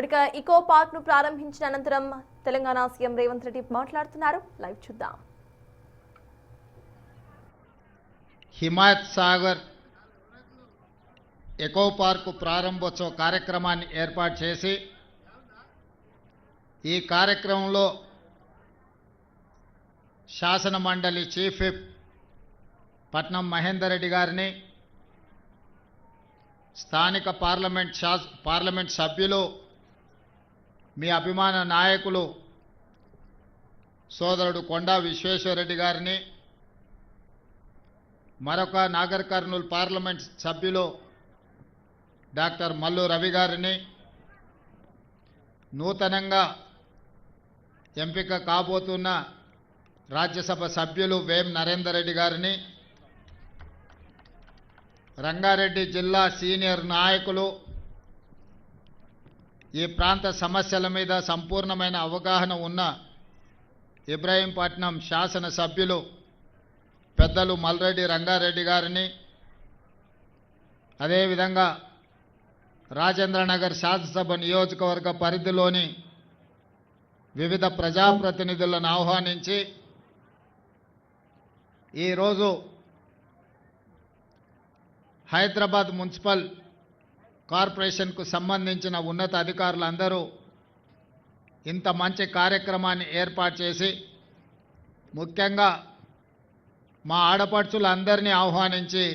ఇక ఇకో పార్క్ ను ప్రారంభించిన అనంతరం తెలంగాణ సీఎం రేవంత్ రెడ్డి మాట్లాడుతున్నారు. లైవ్ చూద్దాం. హిమాయత్ సాగర్ ఎకో పార్కు ప్రారంభోత్సవ కార్యక్రమాన్ని ఏర్పాటు చేసి ఈ కార్యక్రమంలో శాసన మండలి చీఫ్ విప్ పట్నం మహేందర్ రెడ్డి గారిని, స్థానిక పార్లమెంట్ సభ్యులు, మీ అభిమాన నాయకులు సోదరుడు కొండా విశ్వేశ్వరరెడ్డి గారిని, మరొక నాగర్ కర్నూలు పార్లమెంట్ సభ్యులు డాక్టర్ మల్లు రవి గారిని, నూతనంగా ఎంపిక కాబోతున్న రాజ్యసభ సభ్యులు వేం నరేందర్ రెడ్డి గారిని, రంగారెడ్డి జిల్లా సీనియర్ నాయకులు, ఈ ప్రాంత సమస్యల మీద సంపూర్ణమైన అవగాహన ఉన్న ఇబ్రహీంపట్నం శాసన సభ్యులు పెద్దలు మల్రెడ్డి రంగారెడ్డి గారిని, అదేవిధంగా రాజేంద్రనగర్ శాసనసభ నియోజకవర్గ పరిధిలోని వివిధ ప్రజాప్రతినిధులను ఆహ్వానించి ఈరోజు హైదరాబాద్ మున్సిపల్ కార్పొరేషన్కు సంబంధించిన ఉన్నత అధికారులందరూ ఇంత మంచి కార్యక్రమాన్ని ఏర్పాటు చేసి, ముఖ్యంగా మా ఆడపడుచులందరినీ ఆహ్వానించి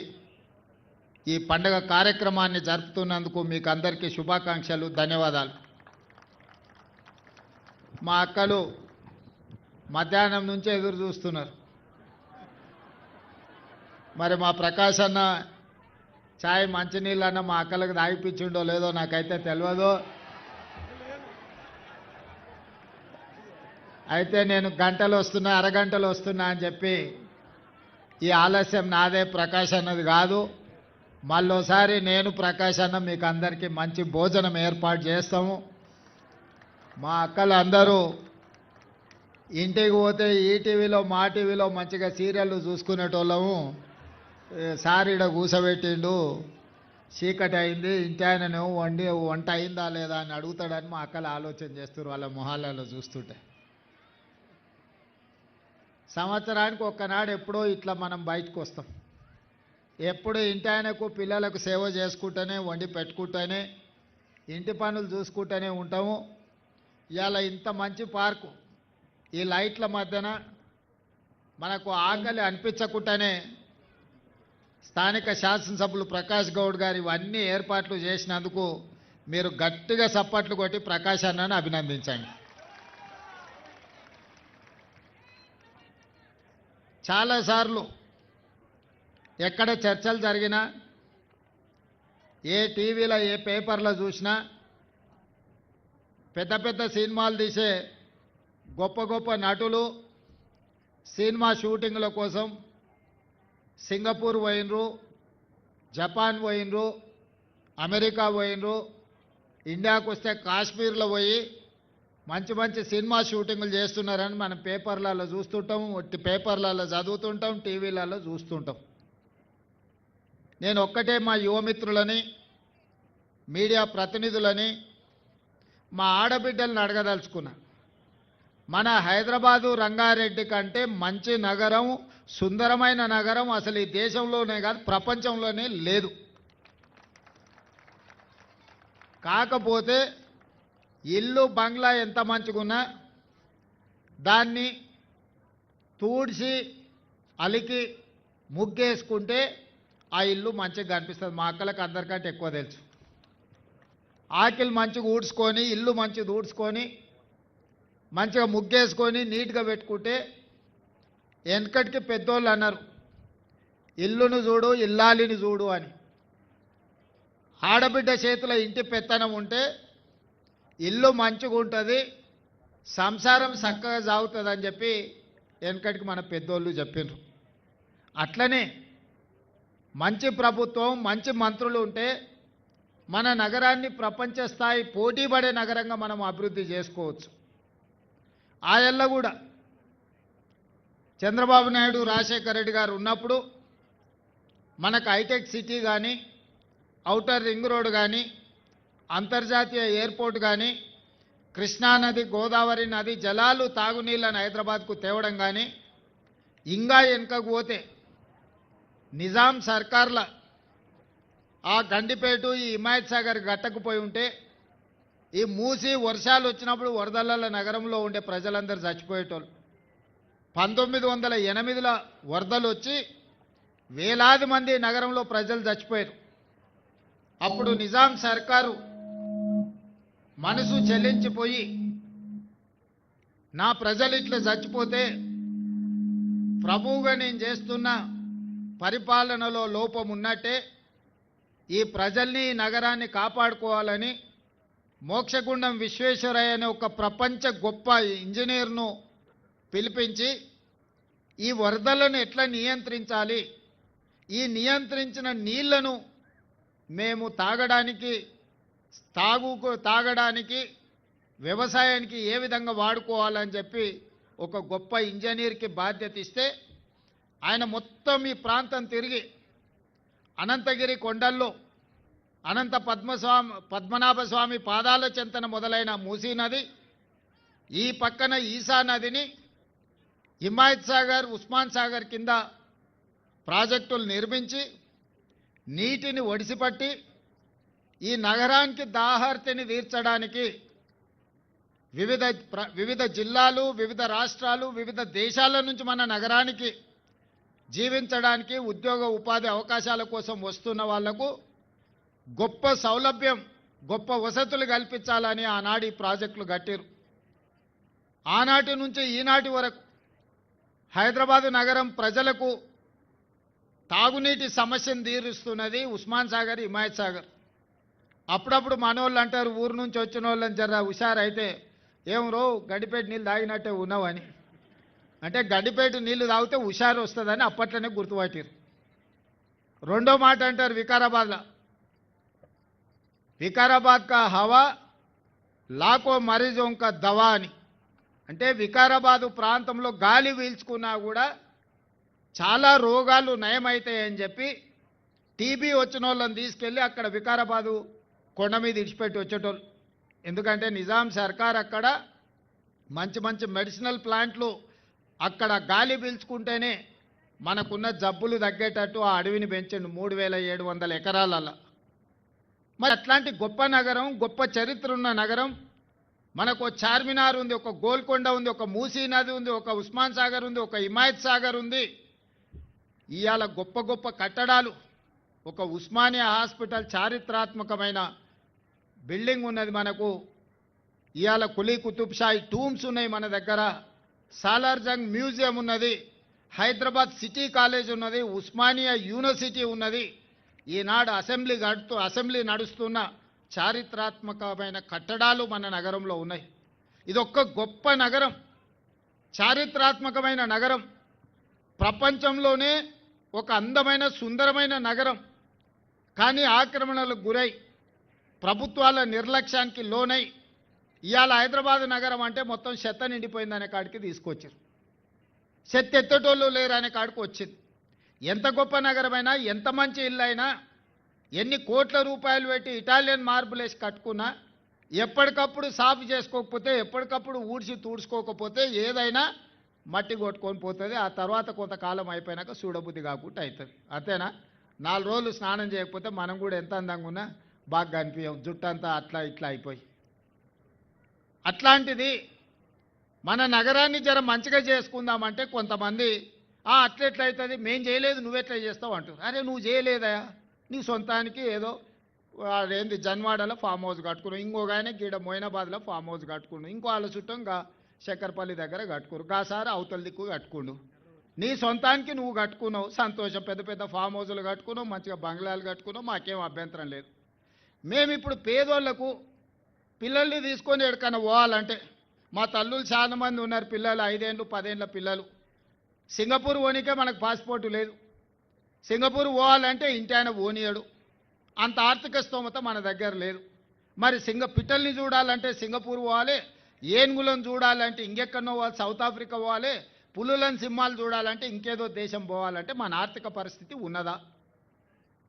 ఈ పండుగ కార్యక్రమాన్ని జరుపుతున్నందుకు మీకు అందరికీ శుభాకాంక్షలు, ధన్యవాదాలు. మా అక్కలు మధ్యాహ్నం నుంచే ఎదురు చూస్తున్నారు. మరి మా ప్రకాష్ అన్న చాయ్ మంచినీళ్ళన్న మా అక్కలకు తాగిపించిండో లేదో నాకైతే తెలియదు. అయితే నేను గంటలు వస్తున్నా, అరగంటలు వస్తున్నా అని చెప్పి ఈ ఆలస్యం నాదే, ప్రకాష్ అన్నది కాదు. మళ్ళోసారి నేను ప్రకాష్ అన్న మీకు అందరికీ మంచి భోజనం ఏర్పాటు చేస్తాము. మా అక్కలు అందరూ ఇంటికి పోతే ఈటీవీలో మా టీవీలో మంచిగా సీరియళ్ళు చూసుకునేటోళ్ళము. సారీడ కూసబెట్టిండు, చీకటి అయింది, ఇంటి ఆయనను వంట అయిందా లేదా అని అడుగుతాడని మా అక్కలు ఆలోచన చేస్తారు వాళ్ళ మొహాలలో చూస్తుంటే. సంవత్సరానికి ఒక్కనాడు ఎప్పుడో ఇట్లా మనం బయటకు వస్తాం. ఎప్పుడు ఇంటి ఆయనకు పిల్లలకు సేవ చేసుకుంటూనే, వండి పెట్టుకుంటూనే, ఇంటి పనులు చూసుకుంటూనే ఉంటాము. ఇవాళ ఇంత మంచి పార్కు ఈ లైట్ల మధ్యన మనకు ఆకలి అనిపించకుండానే స్థానిక శాసనసభ్యులు ప్రకాష్ గౌడ్ గారు ఇవన్నీ ఏర్పాట్లు చేసినందుకు మీరు గట్టిగా చప్పట్లు కొట్టి ప్రకాష్ అన్నను అభినందించండి. చాలాసార్లు ఎక్కడ చర్చలు జరిగినా, ఏ టీవీలో ఏ పేపర్లో చూసినా పెద్ద పెద్ద సినిమాలు తీసే గొప్ప గొప్ప నటులు సినిమా షూటింగ్ల కోసం సింగపూర్ పోయినరు, జపాన్ పోయినరు, అమెరికా పోయినరు, ఇండియాకు వస్తే కాశ్మీర్లో పోయి మంచి మంచి సినిమా షూటింగ్లు చేస్తున్నారని మనం పేపర్లలో చూస్తుంటాం, పేపర్లలో చదువుతుంటాం, టీవీలలో చూస్తుంటాం. నేను ఒక్కటే మా యువమిత్రులని, మీడియా ప్రతినిధులని, మా ఆడబిడ్డలను అడగదలుచుకున్నా. మన హైదరాబాదు రంగారెడ్డి కంటే మంచి నగరం, సుందరమైన నగరం అసలు ఈ దేశంలోనే కాదు ప్రపంచంలోనే లేదు. కాకపోతే ఇల్లు బంగ్లా ఎంత మంచిగున్నా దాన్ని తూడ్చి అలికి ముగ్గేసుకుంటే ఆ ఇల్లు మంచిగా కనిపిస్తుంది. మా అక్కలకు అందరికంటే ఎక్కువ తెలుసు. ఆకిలు మంచిగా ఊడ్చుకొని, ఇల్లు మంచిగా ఊడ్చుకొని, మంచిగా ముగ్గేసుకొని నీట్గా పెట్టుకుంటే, వెనకటికి పెద్దోళ్ళు అన్నారు ఇల్లును చూడు ఇల్లాలిని చూడు అని. ఆడబిడ్డ చేతిలో ఇంటి పెత్తనం ఉంటే ఇల్లు మంచిగా ఉంటుంది, సంసారం చక్కగా సాగుతుంది అని చెప్పి వెనకటికి మన పెద్దోళ్ళు చెప్పిండ్రు. అట్లనే మంచి ప్రభుత్వం, మంచి మంత్రులు ఉంటే మన నగరాన్ని ప్రపంచ స్థాయి పోటీపడే నగరంగా మనం అభివృద్ధి చేసుకోవచ్చు. ఆయల్ల కూడా చంద్రబాబు నాయుడు, రాజశేఖర రెడ్డి గారు ఉన్నప్పుడు మనకు హైటెక్ సిటీ కానీ, ఔటర్ రింగ్ రోడ్ కానీ, అంతర్జాతీయ ఎయిర్పోర్ట్ కానీ కృష్ణానది గోదావరి నది జలాలు తాగునీళ్ళని హైదరాబాద్కు తేవడం కానీ ఇంకా వెనుకకు పోతే నిజాం సర్కార్ల ఆ గండిపేట ఈ హిమాయత్ సాగర్ గట్టకుపోయి ఉంటే ఈ మూసి వర్షాలు వచ్చినప్పుడు వరదల నగరంలో ఉండే ప్రజలందరూ చచ్చిపోయేటోళ్ళు 1908లో వరదలు వచ్చి వేలాది మంది నగరంలో ప్రజలు చచ్చిపోయారు. అప్పుడు నిజాం సర్కారు మనసు చెల్లించిపోయి నా ప్రజలు ఇట్లా చచ్చిపోతే ప్రభువుగా నేను చేస్తున్న పరిపాలనలో లోపం ఉన్నట్టే ఈ ప్రజల్ని నగరాన్ని కాపాడుకోవాలని మోక్షగుండం విశ్వేశ్వరయ్య అనే ఒక ప్రపంచ గొప్ప ఇంజనీర్ను పిలిపించి ఈ వరదలను ఎట్లా నియంత్రించాలి, ఈ నియంత్రించిన నీళ్లను మేము తాగడానికి వ్యవసాయానికి ఏ విధంగా వాడుకోవాలని చెప్పి ఒక గొప్ప ఇంజనీర్కి బాధ్యత ఇస్తే ఆయన మొత్తం ఈ ప్రాంతం తిరిగి అనంతగిరి కొండల్లో అనంత పద్మనాభ స్వామి పాదాల చెంతన మొదలైన మూసీ నది, ఈ పక్కన ఈసా నదిని హిమాయత్ సాగర్ ఉస్మాన్ సాగర్ కింద ప్రాజెక్టులు నిర్మించి నీటిని ఒడిసిపట్టి ఈ నగరానికి దాహార్తిని తీర్చడానికి వివిధ జిల్లాలు, వివిధ రాష్ట్రాలు, వివిధ దేశాల నుంచి మన నగరానికి జీవించడానికి ఉద్యోగ ఉపాధి అవకాశాల కోసం వస్తున్న వాళ్లకు గొప్ప సౌలభ్యం, గొప్ప వసతులు కల్పించాలని ఆనాడు ఈ ప్రాజెక్టులు కట్టారు. ఆనాటి నుంచి ఈనాటి వరకు హైదరాబాదు నగరం ప్రజలకు తాగునీటి సమస్యను తీరుస్తున్నది ఉస్మాన్ సాగర్, హిమాయత్ సాగర్. అప్పుడప్పుడు మనోళ్ళు అంటారు ఊరు నుంచి వచ్చిన వాళ్ళని జర హుషారైతే ఏం రో గడిపేట నీళ్ళు తాగినట్టే ఉన్నావని. అంటే గడిపేట నీళ్లు తాగితే హుషారు వస్తుందని అప్పట్లోనే గుర్తుపట్టారు. రెండో మాట అంటారు వికారాబాద్ కా హవా లాకో మరీజోం కా దవా అని. అంటే వికారాబాదు ప్రాంతంలో గాలి పీల్చుకున్నా కూడా చాలా రోగాలు నయమవుతాయని చెప్పి టీబీ వచ్చిన వాళ్ళని తీసుకెళ్ళి అక్కడ వికారాబాదు కొండ మీద ఇడిచిపెట్టి వచ్చేటోళ్ళు. ఎందుకంటే నిజాం సర్కార్ అక్కడ మంచి మంచి మెడిసినల్ ప్లాంట్లు అక్కడ గాలి పీల్చుకుంటేనే మనకున్న జబ్బులు తగ్గేటట్టు ఆ అడవిని పెంచండి 3700 ఎకరాలలో. మరి అట్లాంటి గొప్ప నగరం, గొప్ప చరిత్ర ఉన్న నగరం, మనకు చార్మినార్ ఉంది, ఒక గోల్కొండ ఉంది, ఒక మూసీ నది ఉంది, ఒక ఉస్మాన్ సాగర్ ఉంది, ఒక హిమాయత్ సాగర్ ఉంది. ఇవాళ గొప్ప గొప్ప కట్టడాలు, ఒక ఉస్మానియా హాస్పిటల్ చారిత్రాత్మకమైన బిల్డింగ్ ఉన్నది మనకు. ఇవాళ కులీ కుతుబ్ షాహీ టూమ్స్ ఉన్నాయి మన దగ్గర, సాలార్జంగ్ మ్యూజియం ఉన్నది, హైదరాబాద్ సిటీ కాలేజ్ ఉన్నది, ఉస్మానియా యూనివర్సిటీ ఉన్నది. ఈనాడు అసెంబ్లీ నడుస్తున్న చారిత్రాత్మకమైన కట్టడాలు మన నగరంలో ఉన్నాయి. ఇదొక్క గొప్ప నగరం, చారిత్రాత్మకమైన నగరం, ప్రపంచంలోనే ఒక అందమైన సుందరమైన నగరం. కానీ ఆక్రమణలకు గురై ప్రభుత్వాల నిర్లక్ష్యానికి లోనై ఇవాళ హైదరాబాద్ నగరం అంటే మొత్తం చెత్త నిండిపోయిందనే కాడికి తీసుకొచ్చారు. చెత్త ఎత్తటోళ్ళు లేరు అనే కాడికి వచ్చింది. ఎంత గొప్ప నగరమైనా, ఎంత మంచి ఇల్లు అయినా, ఎన్ని కోట్ల రూపాయలు పెట్టి ఇటాలియన్ మార్బుల్ వేసి కట్టుకున్నా ఎప్పటికప్పుడు సాఫ్ చేసుకోకపోతే, ఎప్పటికప్పుడు ఊడ్చి తూడ్చుకోకపోతే ఏదైనా మట్టి కొట్టుకొని పోతుంది. ఆ తర్వాత కొంతకాలం అయిపోయినాక చూడబుద్ధి కాకుండా అవుతుంది. అంతేనా? 4 రోజులు స్నానం చేయకపోతే మనం కూడా ఎంత అందంగా ఉన్నా బాగా కనిపించాం, జుట్టంతా అట్లా ఇట్లా అయిపోయి. అట్లాంటిది మన నగరాన్ని జర మంచిగా చేసుకుందామంటే కొంతమంది అట్లెట్లయితుంది, మేం చేయలేదు నువ్వెట్లా చేస్తావు అంటారు. అరే నువ్వు చేయలేదా, నీ సొంతానికి ఏదో ఏంది జన్వాడలో ఫామ్ హౌస్ కట్టుకున్నావు, ఇంకొక ఆయన గీడ మోయినాబాద్లో ఫామ్ హౌస్ కట్టుకున్నావు, ఇంకో వాళ్ళ చుట్టం శక్కర్పల్లి దగ్గర కట్టుకోరు, గాసారి అవతల దిక్కు కట్టుకుండు. నీ సొంతానికి నువ్వు కట్టుకున్నావు, సంతోషం, పెద్ద పెద్ద ఫామ్ హౌజులు కట్టుకున్నావు, మంచిగా బంగ్లాలు కట్టుకున్నావు, మాకేం అభ్యంతరం లేదు. మేము ఇప్పుడు పేదోళ్లకు పిల్లల్ని తీసుకొని ఎక్కడికైనా పోవాలంటే, మా తల్లులు చాలా మంది ఉన్నారు, పిల్లలు 5 ఏళ్ళు 10 ఏళ్ళ పిల్లలు. సింగపూర్ పోనీకే మనకు పాస్పోర్టు లేదు. సింగపూర్ పోవాలంటే ఇంటి ఆయన పోనీయడు, అంత ఆర్థిక స్తోమత మన దగ్గర లేదు. మరి పిట్టల్ని చూడాలంటే సింగపూర్ పోవాలి, ఏనుగులను చూడాలంటే ఇంకెక్కడో పోవాలి, సౌత్ ఆఫ్రికా పోవాలి, పులులను సింహాలు చూడాలంటే ఇంకేదో దేశం పోవాలంటే మన ఆర్థిక పరిస్థితి ఉన్నదా?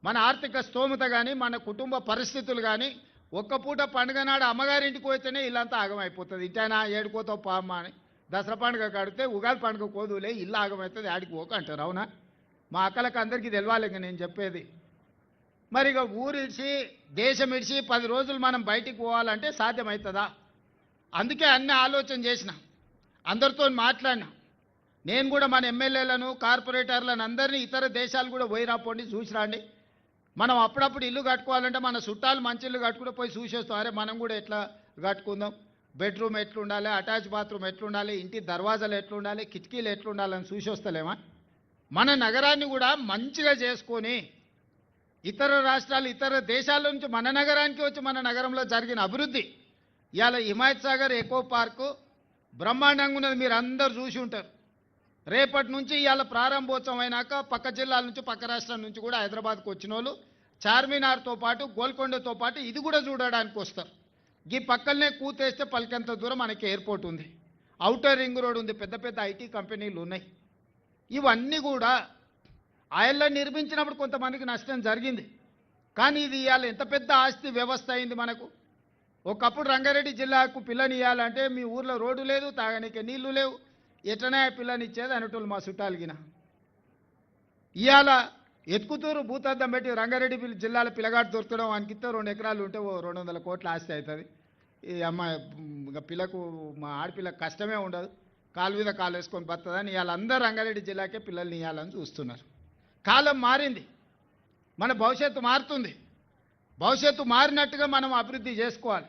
మన ఆర్థిక స్తోమత కానీ, మన కుటుంబ పరిస్థితులు కానీ ఒక్క పూట పండుగ నాడు అమ్మగారింటికి పోతేనే ఇల్లంతా ఆగమైపోతుంది. ఇటైనా ఏడుకోతావు పామ్మ అని దసరా పండుగ కడితే ఉగాది పండుగ కోదులే ఇల్లు ఆగమవుతుంది, ఆడికి పోక అంటారు. అవునా? మా అక్కలకు అందరికీ తెలవాలి ఇక నేను చెప్పేది. మరి ఇక ఊరిడిచి దేశం ఇడిచి 10 రోజులు మనం బయటికి పోవాలంటే సాధ్యమవుతుందా? అందుకే అన్ని ఆలోచన చేసిన, అందరితో మాట్లాడినా. నేను కూడా మన ఎమ్మెల్యేలను కార్పొరేటర్లను అందరినీ ఇతర దేశాలు కూడా పోయి రాపోండి, చూసి రండి. మనం అప్పుడప్పుడు ఇల్లు కట్టుకోవాలంటే మన చుట్టాలు మంచి ఇల్లు కట్టుకుంటే పోయి చూసేస్తాం. అరే మనం కూడా ఎట్లా కట్టుకుందాం, బెడ్రూమ్ ఎట్లుండాలి, అటాచ్ బాత్రూమ్ ఎట్లుండాలి, ఇంటి దర్వాజాలు ఎట్లుండాలి, కిటికీలు ఎట్లుండాలని చూసి వస్తలేమా? మన నగరాన్ని కూడా మంచిగా చేసుకొని ఇతర రాష్ట్రాలు ఇతర దేశాల నుంచి మన నగరానికి వచ్చి మన నగరంలో జరిగిన అభివృద్ధి, ఇవాళ హిమాయత్ సాగర్ ఎకో పార్కు బ్రహ్మాండంగా ఉన్నది, మీరు అందరు చూసి ఉంటారు. రేపటి నుంచి ఇవాళ ప్రారంభోత్సవం అయినాక పక్క జిల్లాల నుంచి పక్క రాష్ట్రాల నుంచి కూడా హైదరాబాద్కు వచ్చిన వాళ్ళు చార్మినార్తో పాటు గోల్కొండతో పాటు ఇది కూడా చూడడానికి వస్తారు. ఈ పక్కనే కూతేస్తే పలికెంత దూరం మనకి ఎయిర్పోర్ట్ ఉంది, ఔటర్ రింగ్ రోడ్ ఉంది, పెద్ద పెద్ద ఐటీ కంపెనీలు ఉన్నాయి. ఇవన్నీ కూడా ఆయల్లో నిర్మించినప్పుడు కొంతమందికి నష్టం జరిగింది. కానీ ఇది ఇవాళ ఎంత పెద్ద ఆస్తి వ్యవస్థ అయింది మనకు. ఒకప్పుడు రంగారెడ్డి జిల్లాకు పిల్లనియాలంటే మీ ఊర్లో రోడ్డు లేదు, తాగనీకే నీళ్లు లేవు, ఎట్లనే పిల్లనిచ్చేది అనేటోళ్ళు మా చుట్టాలగిన. ఇవాళ ఎత్తుకుతూరు భూతద్దం పెట్టి రంగారెడ్డి జిల్లాలో పిల్లగాడు దొరకడం అనికిస్తే 2 ఎకరాలు ఉంటే 200 కోట్ల ఆస్తి అవుతుంది. ఈ అమ్మాయి ఇంకా పిల్లకు మా ఆడపిల్లకు కష్టమే ఉండదు, కాలు మీద కాలు వేసుకొని బతుందని ఇవాళ అందరూ రంగారెడ్డి జిల్లాకే పిల్లల్ని ఇవ్వాలని చూస్తున్నారు. కాలం మారింది, మన భవిష్యత్తు మారుతుంది. భవిష్యత్తు మారినట్టుగా మనం అభివృద్ధి చేసుకోవాలి.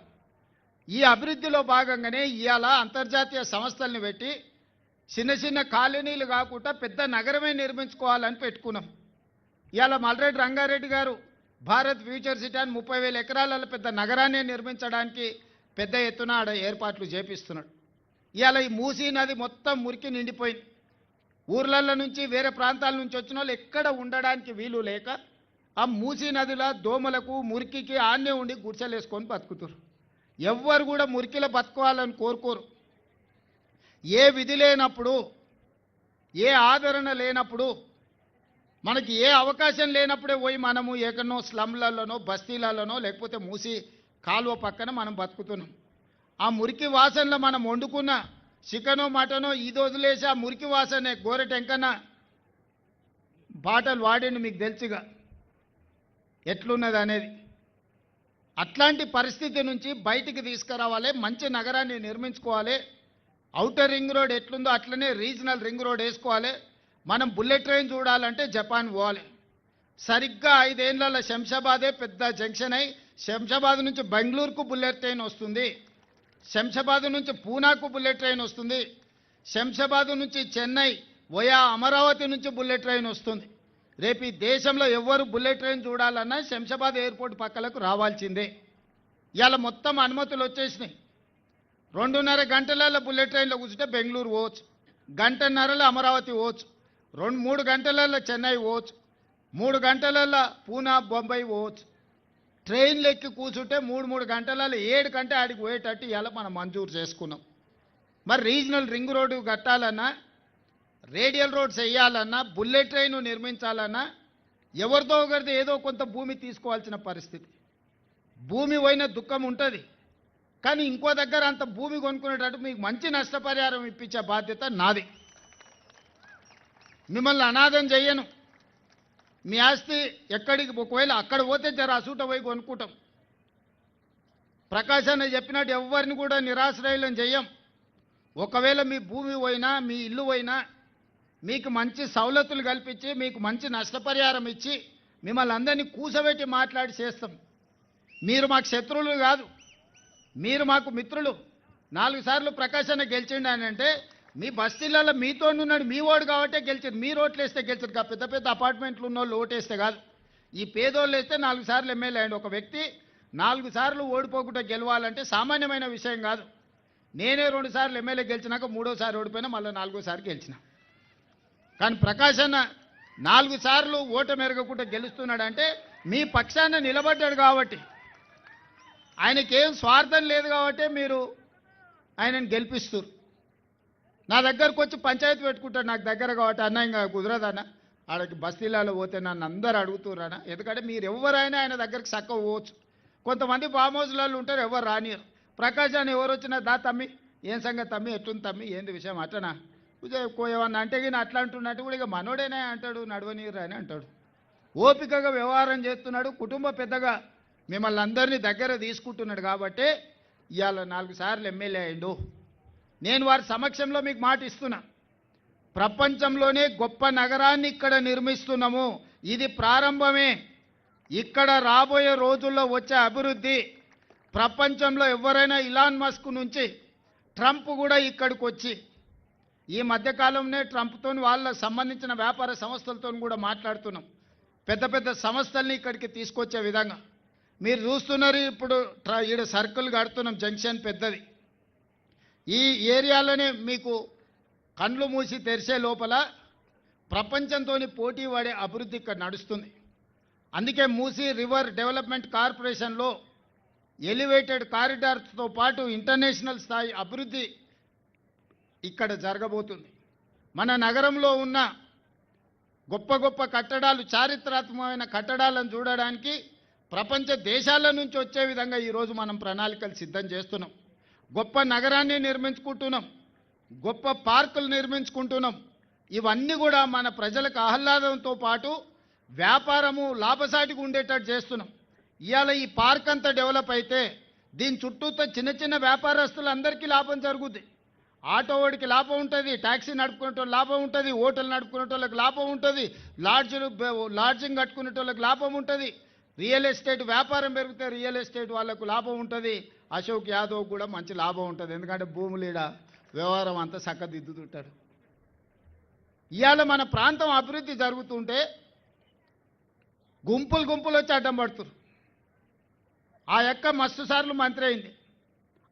ఈ అభివృద్ధిలో భాగంగానే ఇవాళ అంతర్జాతీయ సంస్థల్ని పెట్టి చిన్న చిన్న కాలనీలు కాకుండా పెద్ద నగరమే నిర్మించుకోవాలని పెట్టుకున్నాం. ఇవాళ మల్రెడ్డి రంగారెడ్డి గారు భారత్ ఫ్యూచర్ సిటీ అని 30,000 ఎకరాల పెద్ద నగరాన్ని నిర్మించడానికి పెద్ద ఎత్తున ఆడ ఏర్పాట్లు చేపిస్తున్నాడు. ఇవాళ ఈ మూసీ నది మొత్తం మురికి నిండిపోయింది. ఊర్లల్లో నుంచి వేరే ప్రాంతాల నుంచి వచ్చిన వాళ్ళు ఎక్కడ ఉండడానికి వీలు లేక ఆ మూసీ నదిలో దోమలకు మురికికి ఆన్నే ఉండి గుడిసెలేసుకొని బతుకుతారు. ఎవ్వరు కూడా మురికిలో బతుకోవాలని కోరుకోరు. ఏ విధి లేనప్పుడు, ఏ ఆదరణ లేనప్పుడు, మనకి ఏ అవకాశం లేనప్పుడే పోయి మనము ఎక్కడనో స్లమ్లలోనో బస్తీలలోనో లేకపోతే మూసి కాలువ పక్కన మనం బతుకుతున్నాం. ఆ మురికి వాసనలో మనం వండుకున్న చికెనో మటనో ఇది వదిలేసి ఆ మురికి వాసనే గోరెటెంకన బాటలు వాడింది మీకు తెలుసుగా ఎట్లున్నది అనేది. అట్లాంటి పరిస్థితి నుంచి బయటికి తీసుకురావాలి, మంచి నగరాన్ని నిర్మించుకోవాలి. ఔటర్ రింగ్ రోడ్ ఎట్లుందో అట్లనే రీజనల్ రింగ్ రోడ్ వేసుకోవాలి. మనం బుల్లెట్ ట్రైన్ చూడాలంటే జపాన్ పోవాలి. సరిగ్గా 5 ఏళ్లలో శంషాబాదే పెద్ద జంక్షన్ అయి శంషాబాద్ నుంచి బెంగళూరుకు బుల్లెట్ ట్రైన్ వస్తుంది, శంషాబాద్ నుంచి పూనాకు బుల్లెట్ ట్రైన్ వస్తుంది, శంషాబాద్ నుంచి చెన్నై వయా అమరావతి నుంచి బుల్లెట్ ట్రైన్ వస్తుంది. రేపు ఈ దేశంలో ఎవ్వరు బుల్లెట్ ట్రైన్ చూడాలన్నా శంషాబాద్ ఎయిర్పోర్ట్ పక్కలకు రావాల్సిందే. ఇవాళ మొత్తం అనుమతులు వచ్చేసినాయి. 2.5 గంటలలో బుల్లెట్ ట్రైన్లో కూర్చుంటే బెంగళూరు పోవచ్చు, 1.5 గంటలో అమరావతి పోవచ్చు, 2-3 గంటలలో చెన్నై పోవచ్చు, 3 గంటలలో పూనా బొంబాయి పోవచ్చు. ట్రైన్లు ఎక్కి కూర్చుంటే 3 గంటలలో 7 గంటల ఆడికి పోయేటట్టు ఇవాళ మనం మంజూరు చేసుకున్నాం. మరి రీజనల్ రింగ్ రోడ్డు కట్టాలన్నా, రేడియల్ రోడ్స్ వేయాలన్నా, బుల్లెట్ ట్రైన్ నిర్మించాలన్నా ఎవరితో ఒకరితో ఏదో కొంత భూమి తీసుకోవాల్సిన పరిస్థితి. భూమి పోయిన దుఃఖం ఉంటుంది, కానీ ఇంకో దగ్గర అంత భూమి కొనుక్కునేటట్టు మీకు మంచి నష్టపరిహారం ఇప్పించే బాధ్యత నాది. మిమ్మల్ని అనాథం చెయ్యను. మీ ఆస్తి ఎక్కడికి ఒకవేళ అక్కడ పోతే జర అసూట పోయి కొనుక్కుంటాం. ప్రకాష్ అన్న చెప్పినట్టు ఎవరిని కూడా నిరాశ్రయులను చెయ్యం. ఒకవేళ మీ భూమి పోయినా మీ ఇల్లు పోయినా మీకు మంచి సౌలతులు కల్పించి మీకు మంచి నష్టపరిహారం ఇచ్చి మిమ్మల్ని అందరినీ కూసబెట్టి మాట్లాడి చేస్తాం. మీరు మాకు శత్రువులు కాదు, మీరు మాకు మిత్రులు. 4 సార్లు ప్రకాష్ అన్న గెలిచిండు అని అంటే మీ బస్తీలలో మీతో ఉన్నాడు, మీ ఓటు కాబట్టే గెలిచారు. మీరు ఓట్లు వేస్తే గెలిచారు, పెద్ద పెద్ద అపార్ట్మెంట్లు ఉన్న వాళ్ళు ఓటేస్తే కాదు. ఈ పేదోళ్ళు వేస్తే 4 సార్లు ఎమ్మెల్యే అయ్యండి. ఒక వ్యక్తి 4 సార్లు ఓడిపోకుండా గెలవాలంటే సామాన్యమైన విషయం కాదు. నేనే 2 సార్లు ఎమ్మెల్యే గెలిచినాక 3వసారి ఓడిపోయినా, మళ్ళీ 4వసారి గెలిచిన. కానీ ప్రకాష్ అన్న 4 సార్లు ఓటు మెరగకుండా గెలుస్తున్నాడంటే మీ పక్షాన నిలబడ్డాడు కాబట్టి, ఆయనకేం స్వార్థం లేదు కాబట్టి మీరు ఆయనను గెలిపిస్తారు. నా దగ్గరకు వచ్చి పంచాయతీ పెట్టుకుంటాడు నాకు దగ్గర కాబట్టి, అన్న ఇంకా కుదరదన్న ఆడకి బస్తీలలో పోతే నన్ను అందరు అడుగుతుర్రన్న. ఎందుకంటే మీరు ఎవరైనా ఆయన దగ్గరికి చక్కగా పోవచ్చు. కొంతమంది ఫామ్ హౌస్లలో ఉంటారు, ఎవరు రానియరు. ప్రకాశాన్ని ఎవరు వచ్చినా దా తమ్మి, ఏం సంగతి తమ్మి, ఎట్లుంది తమ్మి, ఏంది విషయం అట్లనా ఏమన్నా అంటే కానీ అట్లా అంటున్నట్టు కూడా ఇక మనోడేనే అంటాడు, నడవనీరు అని అంటాడు. ఓపికగా వ్యవహారం చేస్తున్నాడు, కుటుంబ పెద్దగా మిమ్మల్ని అందరినీ దగ్గర తీసుకుంటున్నాడు. కాబట్టి ఇవాళ 4 సార్లు ఎమ్మెల్యే అయిండు. నేను వారి సమక్షంలో మీకు మాట ఇస్తున్నా, ప్రపంచంలోనే గొప్ప నగరాన్ని ఇక్కడ నిర్మిస్తున్నాము. ఇది ప్రారంభమే. ఇక్కడ రాబోయే రోజుల్లో వచ్చే అభివృద్ధి ప్రపంచంలో ఎవరైనా ఇలాన్ మస్క్ నుంచి ట్రంప్ కూడా ఇక్కడికి వచ్చి, ఈ మధ్యకాలంలో ట్రంప్తో వాళ్ళ సంబంధించిన వ్యాపార సంస్థలతో కూడా మాట్లాడుతున్నాం. పెద్ద పెద్ద సంస్థల్ని ఇక్కడికి తీసుకొచ్చే విధంగా మీరు చూస్తున్నారు. ఇప్పుడు ఈడ సర్కిల్ కడుతున్నాం, జంక్షన్ పెద్దది. ఈ ఏరియాలోనే మీకు కండ్లు మూసి తెరిచే లోపల ప్రపంచంతో పోటీ పడే అభివృద్ధి ఇక్కడ నడుస్తుంది. అందుకే మూసీ రివర్ డెవలప్మెంట్ కార్పొరేషన్లో ఎలివేటెడ్ కారిడార్స్తో పాటు ఇంటర్నేషనల్ స్థాయి అభివృద్ధి ఇక్కడ జరగబోతుంది. మన నగరంలో ఉన్న గొప్ప గొప్ప కట్టడాలు, చారిత్రాత్మకమైన కట్టడాలను చూడడానికి ప్రపంచ దేశాల నుంచి వచ్చే విధంగా ఈరోజు మనం ప్రణాళికలు సిద్ధం చేస్తున్నాం. గొప్ప నగరాన్ని నిర్మించుకుంటున్నాం, గొప్ప పార్కులు నిర్మించుకుంటున్నాం. ఇవన్నీ కూడా మన ప్రజలకు ఆహ్లాదంతో పాటు వ్యాపారము లాభసాటిగా ఉండేటట్టు చేస్తున్నాం. ఇవాళ ఈ పార్క్ అంతా డెవలప్ అయితే దీని చుట్టూతో చిన్న చిన్న వ్యాపారస్తులందరికీ లాభం జరుగుద్ది. ఆటో వాడికి లాభం ఉంటుంది, ట్యాక్సీ నడుపుకునే లాభం ఉంటుంది, హోటల్ నడుపుకునే వాళ్ళకి లాభం ఉంటుంది, లాడ్జింగ్ కట్టుకునే వాళ్ళకి లాభం ఉంటుంది, రియల్ ఎస్టేట్ వ్యాపారం పెరిగితే రియల్ ఎస్టేట్ వాళ్ళకు లాభం ఉంటుంది. అశోక్ యాదవ్ కూడా మంచి లాభం ఉంటుంది, ఎందుకంటే భూములీడ వ్యవహారం అంతా చక్కదిద్దుతుంటాడు. ఇవాళ మన ప్రాంతం అభివృద్ధి జరుగుతుంటే గుంపులు గుంపులు వచ్చి అడ్డం పడుతున్నారు. ఆ యొక్క మస్తు సార్లు మంత్రి అయింది,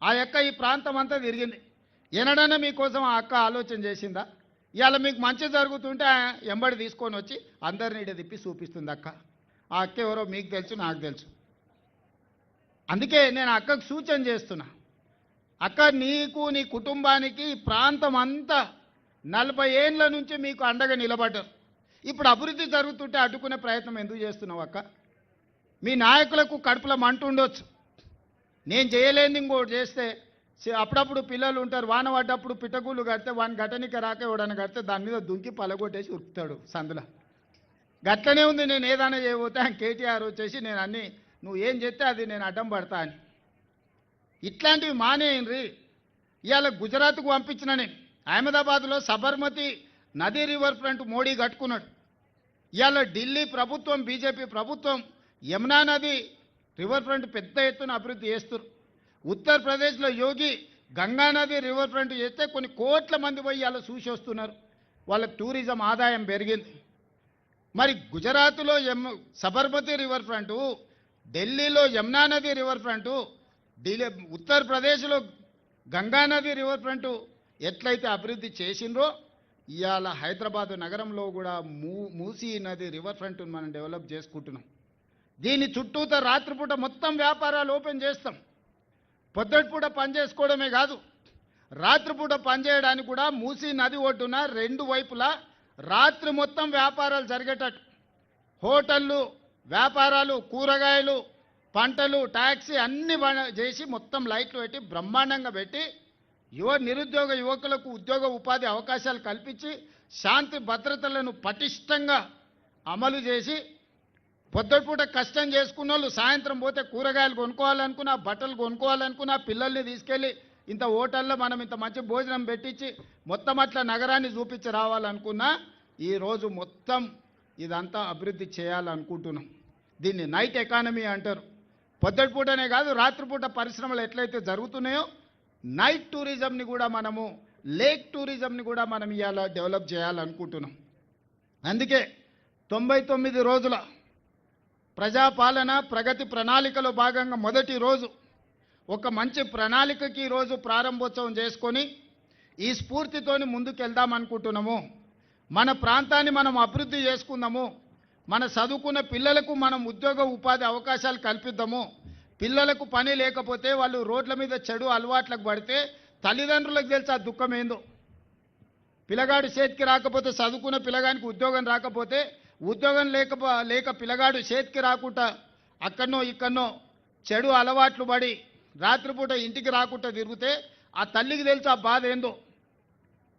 ఆ యొక్క ఈ ప్రాంతం అంతా తిరిగింది. ఎనడన్నా మీకోసం ఆ అక్క ఆలోచన చేసిందా? ఇవాళ మీకు మంచి జరుగుతుంటే ఎంబడి తీసుకొని వచ్చి అందరినీ ఇడ తిప్పి చూపిస్తుంది అక్క. ఆ అక్క ఎవరో మీకు తెలుసు, నాకు తెలుసు. అందుకే నేను అక్కకు సూచన చేస్తున్నా, అక్క నీకు నీ కుటుంబానికి ఈ ప్రాంతం అంతా 40 ఏండ్ల నుంచి మీకు అండగా నిలబడ్డారు. ఇప్పుడు అభివృద్ధి జరుగుతుంటే అడ్డుకునే ప్రయత్నం ఎందుకు చేస్తున్నావు అక్క? మీ నాయకులకు కడుపులో మంట ఉండొచ్చు, నేను చేయలేని ఇంకోటి చేస్తే అప్పుడప్పుడు పిల్లలు ఉంటారు, వాన పడ్డప్పుడు పిట్టగూళ్ళు కడితే వాని ఘటనిక రాక ఎవడని కడితే దాని మీద దుంకి పలగొట్టేసి ఉరుకుతాడు సందులో. గట్లనే ఉంది, నేను ఏదైనా చేయబోతే కేటీఆర్ వచ్చేసి నేను అన్నీ నువ్వు ఏం చెప్తే అది నేను అడ్డం పడతా అని. ఇట్లాంటివి మానేయండి. ఇవాళ గుజరాత్కు పంపించిన నేను అహ్మదాబాద్లో సబర్మతి నదీ రివర్ ఫ్రంట్ మోడీ కట్టుకున్నాడు. ఇవాళ ఢిల్లీ ప్రభుత్వం, బీజేపీ ప్రభుత్వం యమునా నది రివర్ ఫ్రంట్ పెద్ద ఎత్తున అభివృద్ధి చేస్తారు. ఉత్తరప్రదేశ్లో యోగి గంగా నది రివర్ ఫ్రంట్ చేస్తే కొన్ని కోట్ల మంది పోయి ఇవాళ చూసి వస్తున్నారు, వాళ్ళకి టూరిజం ఆదాయం పెరిగింది. మరి గుజరాత్లో సబర్మతి రివర్ ఫ్రంటు, ఢిల్లీలో యమునా నది రివర్ ఫ్రంటు, ఉత్తరప్రదేశ్లో గంగా నది రివర్ ఫ్రంటు ఎట్లయితే అభివృద్ధి చేసిండ్రో ఇవాళ హైదరాబాదు నగరంలో కూడా మూసీ నది రివర్ ఫ్రంట్ మనం డెవలప్ చేసుకుంటున్నాం. దీని చుట్టూతో రాత్రిపూట మొత్తం వ్యాపారాలు ఓపెన్ చేస్తాం. పొద్దుటిపూట పని చేసుకోవడమే కాదు, రాత్రిపూట పనిచేయడానికి కూడా మూసీ నది ఒడ్డున 2 వైపులా రాత్రి మొత్తం వ్యాపారాలు జరిగేటట్టు హోటళ్ళు, వ్యాపారాలు, కూరగాయలు, పంటలు, ట్యాక్సీ అన్ని చేసి మొత్తం లైట్లు పెట్టి బ్రహ్మాండంగా పెట్టి నిరుద్యోగ యువకులకు ఉద్యోగ ఉపాధి అవకాశాలు కల్పించి శాంతి భద్రతలను పటిష్టంగా అమలు చేసి పొద్దుపూట కష్టం చేసుకున్న వాళ్ళు సాయంత్రం పోతే కూరగాయలు కొనుక్కోవాలనుకున్నా, బట్టలు కొనుక్కోవాలనుకున్నా, పిల్లల్ని తీసుకెళ్ళి ఇంత హోటల్లో మనం ఇంత మంచి భోజనం పెట్టించి మొత్తం అట్లా నగరాన్ని చూపించి రావాలనుకున్నా ఈరోజు మొత్తం ఇదంతా అభివృద్ధి చేయాలనుకుంటున్నాం. దీన్ని నైట్ ఎకానమీ అంటారు. పొద్దుపూటనే కాదు, రాత్రిపూట పరిశ్రమలు ఎట్లయితే జరుగుతున్నాయో నైట్ టూరిజంని కూడా మనము, లేక్ టూరిజంని కూడా మనం ఇవాళ డెవలప్ చేయాలనుకుంటున్నాం. అందుకే 99 రోజుల ప్రజాపాలన ప్రగతి ప్రణాళికలో భాగంగా మొదటి రోజు ఒక మంచి ప్రణాళికకి ఈరోజు ప్రారంభోత్సవం చేసుకొని ఈ స్ఫూర్తితోని ముందుకెళ్దాం అనుకుంటున్నాము. మన ప్రాంతాన్ని మనం అభివృద్ధి చేసుకుందాము, మన చదువుకున్న పిల్లలకు మనం ఉద్యోగ ఉపాధి అవకాశాలు కల్పిద్దాము. పిల్లలకు పని లేకపోతే వాళ్ళు రోడ్ల మీద చెడు అలవాట్లకు పడితే తల్లిదండ్రులకు తెలిసి ఆ దుఃఖం ఏందో. పిల్లగాడు చేతికి రాకపోతే, చదువుకున్న పిల్లగానికి ఉద్యోగం రాకపోతే, ఉద్యోగం లేక పిల్లగాడు చేతికి రాకుండా అక్కడనో ఇక్కడనో చెడు అలవాట్లు పడి రాత్రిపూట ఇంటికి రాకుండా తిరిగితే ఆ తల్లికి తెలుసు ఆ బాధ ఏందో.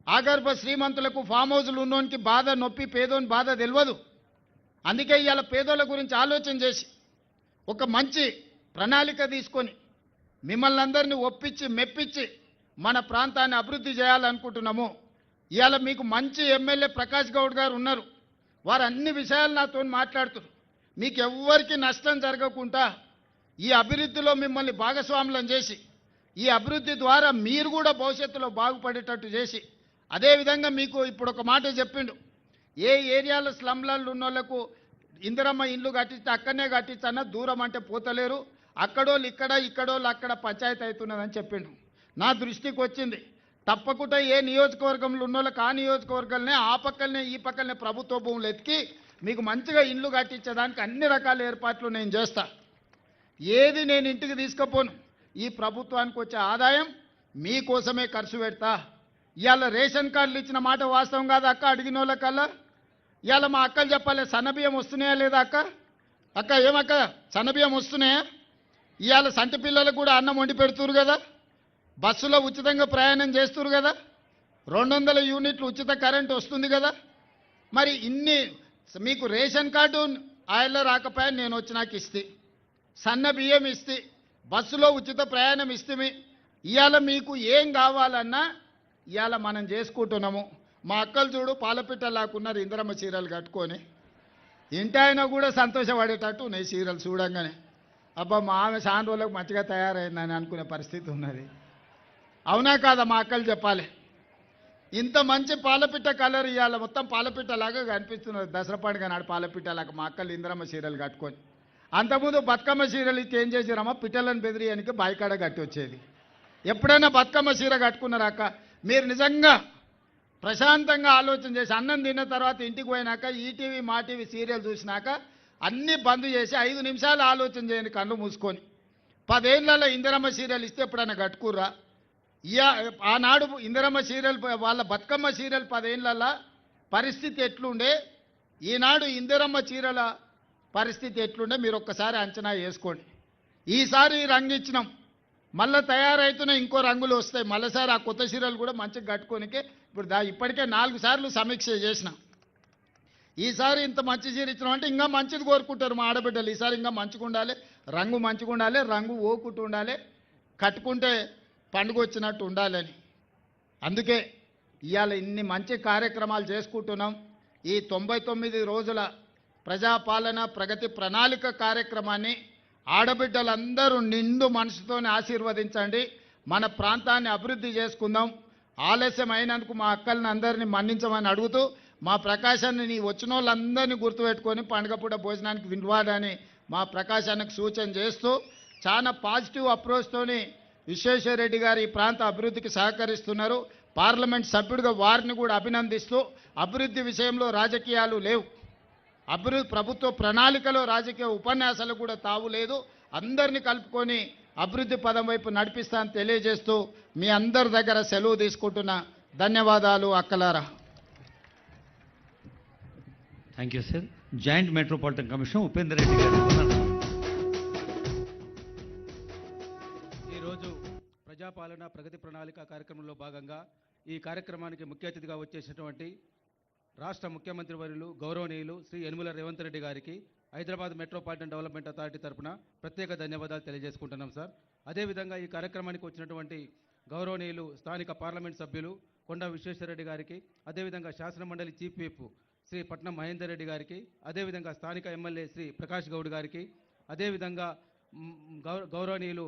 ఆగర్భ శ్రీమంతులకు ఫామ్ హౌస్లు ఉన్నోనికి బాధ, నొప్పి, పేదోని బాధ తెలియదు. అందుకే ఇవాళ పేదోళ్ళ గురించి ఆలోచన చేసి ఒక మంచి ప్రణాళిక తీసుకొని మిమ్మల్ని అందరినీ ఒప్పించి మెప్పించి మన ప్రాంతాన్ని అభివృద్ధి చేయాలనుకుంటున్నాము. ఇవాళ మీకు మంచి ఎమ్మెల్యే ప్రకాష్ గౌడ్ గారు ఉన్నారు. వారు అన్ని విషయాలు నాతో మాట్లాడుతున్నారు. మీకు ఎవ్వరికి నష్టం జరగకుండా ఈ అభివృద్ధిలో మిమ్మల్ని భాగస్వాములను చేసి ఈ అభివృద్ధి ద్వారా మీరు కూడా భవిష్యత్తులో బాగుపడేటట్టు చేసి, అదేవిధంగా మీకు ఇప్పుడు ఒక మాట చెప్పిండు, ఏ ఏరియాలో స్లమ్లలో ఉన్న వాళ్ళకు ఇందిరమ్మ ఇండ్లు కట్టిస్తే అక్కడనే కట్టించన్నా, దూరం అంటే పోతలేరు, అక్కడోళ్ళు ఇక్కడ, ఇక్కడోళ్ళు అక్కడ పంచాయతీ అవుతున్నదని చెప్పిండు. నా దృష్టికి వచ్చింది. తప్పకుండా ఏ నియోజకవర్గంలో ఉన్న వాళ్ళకి ఆ నియోజకవర్గాలనే, ఆ పక్కనే ఈ పక్కనే ప్రభుత్వ భూములు ఎత్తికి మీకు మంచిగా ఇండ్లు కట్టించేదానికి అన్ని రకాల ఏర్పాట్లు నేను చేస్తా. ఏది నేను ఇంటికి తీసుకుపోను. ఈ ప్రభుత్వానికి వచ్చే ఆదాయం మీకోసమే ఖర్చు పెడతా. ఇవాళ రేషన్ కార్డులు ఇచ్చిన మాట వాస్తవం కాదు అక్క, అడిగిన వాళ్ళకల్లా. ఇవాళ మా అక్కలు చెప్పాలి, సన్నబియ్యం వస్తున్నాయా లేదా అక్క? అక్క ఏమక్క సన్నబియ్యం వస్తున్నాయా? ఇవాళ సంటి పిల్లలకు కూడా అన్నం వండి పెడుతురు కదా, బస్సులో ఉచితంగా ప్రయాణం చేస్తురు కదా, 200 యూనిట్లు ఉచిత కరెంటు వస్తుంది కదా. మరి ఇన్ని మీకు రేషన్ కార్డు ఆయన రాకపోయా, నేను వచ్చినాక ఇస్తే, సన్న బియ్యం ఇస్తే, బస్సులో ఉచిత ప్రయాణం ఇస్తే, ఇవాళ మీకు ఏం కావాలన్నా ఇవాళ మనం చేసుకుంటున్నాము. మా అక్కలు చూడు పాలపిట్ట లాక్కున్నారు ఇందిరమ్మ చీరలు కట్టుకొని. ఇంటి ఆయన కూడా సంతోషపడేటట్టు ఉన్నాయి చీరలు చూడంగానే. అబ్బా మా ఆమె చాలా రోజులకు మంచిగా తయారైందని అనుకునే పరిస్థితి ఉన్నది. అవునా కాదా మా అక్కలు చెప్పాలి. ఇంత మంచి పాలపిట్ట కలర్ ఇవాళ మొత్తం పాలపిట్టలాగా కనిపిస్తున్నది. దసరా పండుగ నాడు పాలపిట్టలాగా మా అక్కలు ఇందిరమ్మ చీరలు కట్టుకొని. అంతకుముందు బతుకమ్మ చీరలు ఇచ్చి ఏం చేసారమ్మా, పిట్టలను బెదిరియానికి బాయికాడ కట్టి వచ్చేది. ఎప్పుడైనా బతుకమ్మ చీర కట్టుకున్నారా అక్క? మీరు నిజంగా ప్రశాంతంగా ఆలోచన చేసి అన్నం తిన్న తర్వాత ఇంటికి పోయినాక ఈటీవీ మా టీవీ సీరియల్ చూసినాక అన్నీ బంద్ చేసి 5 నిమిషాలు ఆలోచన చేయండి కళ్ళు మూసుకొని. 10 ఏళ్ళలో ఇందిరమ్మ సీరియల్ ఇస్తే ఎప్పుడైనా కట్టుకుర్రా? ఆనాడు ఇందిరమ్మ సీరియల్ వాళ్ళ బతుకమ్మ సీరియల్ 10 ఏళ్ళలో పరిస్థితి ఎట్లుండే, ఈనాడు ఇందిరమ్మ చీరల పరిస్థితి ఎట్లుండే మీరు ఒక్కసారి అంచనా వేసుకోండి. ఈసారి రంగు ఇచ్చినాం, మళ్ళీ తయారైతున్న ఇంకో రంగులు వస్తాయి. మళ్ళీసారి ఆ కొత్త చీరలు కూడా మంచిగా కట్టుకోనికే ఇప్పుడు ఇప్పటికే 4 సార్లు సమీక్ష చేసినాం. ఈసారి ఇంత మంచి చీర ఇచ్చినాం అంటే ఇంకా మంచిది కోరుకుంటారు మా ఆడబిడ్డలు. ఈసారి ఇంకా మంచిగా ఉండాలి, రంగు మంచిగా ఉండాలి, రంగు ఓకుంటూ ఉండాలి, కట్టుకుంటే పండుగ వచ్చినట్టు ఉండాలని. అందుకే ఇవాళ ఇన్ని మంచి కార్యక్రమాలు చేసుకుంటున్నాం. ఈ 99 రోజుల ప్రజాపాలన ప్రగతి ప్రణాళిక కార్యక్రమాన్ని ఆడబిడ్డలందరూ నిండు మనసుతోనే ఆశీర్వదించండి. మన ప్రాంతాన్ని అభివృద్ధి చేసుకుందాం. ఆలస్యం అయినందుకు మా అక్కల్ని అందరినీ మన్నించమని అడుగుతూ, మా ప్రకాశాన్ని నీ వచ్చిన వాళ్ళందరినీ గుర్తుపెట్టుకొని పండుగ పూట భోజనానికి వినవాడని మా ప్రకాశానికి సూచన చేస్తూ, చాలా పాజిటివ్ అప్రోచ్తోని విశ్వేశ్వరరెడ్డి గారు ఈ ప్రాంత అభివృద్ధికి సహకరిస్తున్నారు. పార్లమెంట్ సభ్యుడిగా వారిని కూడా అభినందిస్తూ, అభివృద్ధి విషయంలో రాజకీయాలు లేవు, ప్రభుత్వ ప్రణాళికలో రాజకీయ ఉపన్యాసాలు కూడా తావు లేదు, అందరినీ కలుపుకొని అభివృద్ధి పదం వైపు నడిపిస్తానని తెలియజేస్తూ మీ అందరి దగ్గర సెలవు తీసుకుంటున్నా. ధన్యవాదాలు అక్కలారా. Thank you sir. Joint metropolitan commission Upender Reddy garu. ఈరోజు ప్రజాపాలన ప్రగతి ప్రణాళిక కార్యక్రమంలో భాగంగా ఈ కార్యక్రమానికి ముఖ్య అతిథిగా వచ్చేసినటువంటి రాష్ట్ర ముఖ్యమంత్రి వర్యులు గౌరవనీయులు శ్రీ యనుమల రేవంత్ రెడ్డి గారికి హైదరాబాద్ మెట్రోపాలిటన్ డెవలప్మెంట్ అథారిటీ తరఫున ప్రత్యేక ధన్యవాదాలు తెలియజేసుకుంటున్నాం సార్. అదేవిధంగా ఈ కార్యక్రమానికి వచ్చినటువంటి గౌరవనీయులు స్థానిక పార్లమెంట్ సభ్యులు కొండా విశ్వేశ్వరరెడ్డి గారికి, అదేవిధంగా శాసనమండలి చీఫ్ విప్ శ్రీ పట్నం మహేందర్ రెడ్డి గారికి, అదేవిధంగా స్థానిక ఎమ్మెల్యే శ్రీ ప్రకాష్ గౌడ్ గారికి, అదేవిధంగా గౌరవనీయులు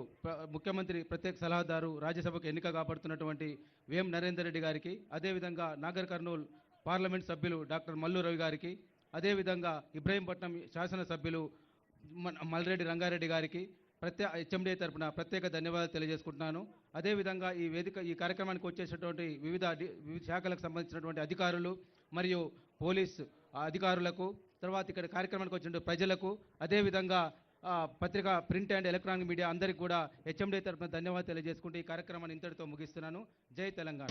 ముఖ్యమంత్రి ప్రత్యేక సలహాదారు రాజ్యసభకు ఎన్నిక కాబడుతున్నటువంటి వేం నరేందర్ రెడ్డి గారికి, అదేవిధంగా నాగర్ కర్నూల్ పార్లమెంట్ సభ్యులు డాక్టర్ మల్లు రవి గారికి, అదేవిధంగా ఇబ్రహీంపట్నం శాసనసభ్యులు మల్రెడ్డి రంగారెడ్డి గారికి హెచ్ఎండీ తరఫున ప్రత్యేక ధన్యవాదాలు తెలియజేసుకుంటున్నాను. అదేవిధంగా ఈ కార్యక్రమానికి వచ్చేసినటువంటి వివిధ శాఖలకు సంబంధించినటువంటి అధికారులు మరియు పోలీస్ అధికారులకు, తర్వాత ఇక్కడ కార్యక్రమానికి వచ్చిన ప్రజలకు, అదేవిధంగా పత్రికా ప్రింట్ అండ్ ఎలక్ట్రానిక్ మీడియా అందరికీ కూడా హెచ్ఎండీ తరఫున ధన్యవాదాలు తెలియజేసుకుంటూ ఈ కార్యక్రమాన్ని ఇంతటితో ముగిస్తున్నాను. జై తెలంగాణ.